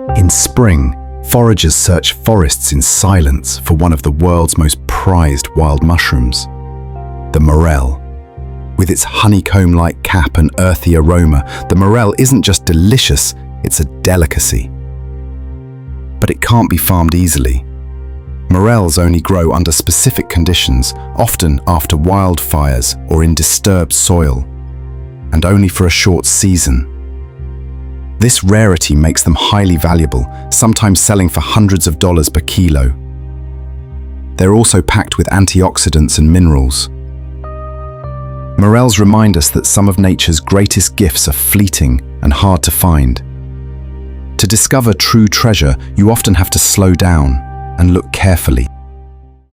In spring, foragers search forests in silence for one of the world's most prized wild mushrooms, the morel. With its honeycomb-like cap and earthy aroma, the morel isn't just delicious, it's a delicacy. But it can't be farmed easily. Morels only grow under specific conditions, often after wildfires or in disturbed soil, and only for a short season. This rarity makes them highly valuable, sometimes selling for hundreds of dollars per kilo. They're also packed with antioxidants and minerals. Morels remind us that some of nature's greatest gifts are fleeting and hard to find. To discover true treasure, you often have to slow down and look carefully.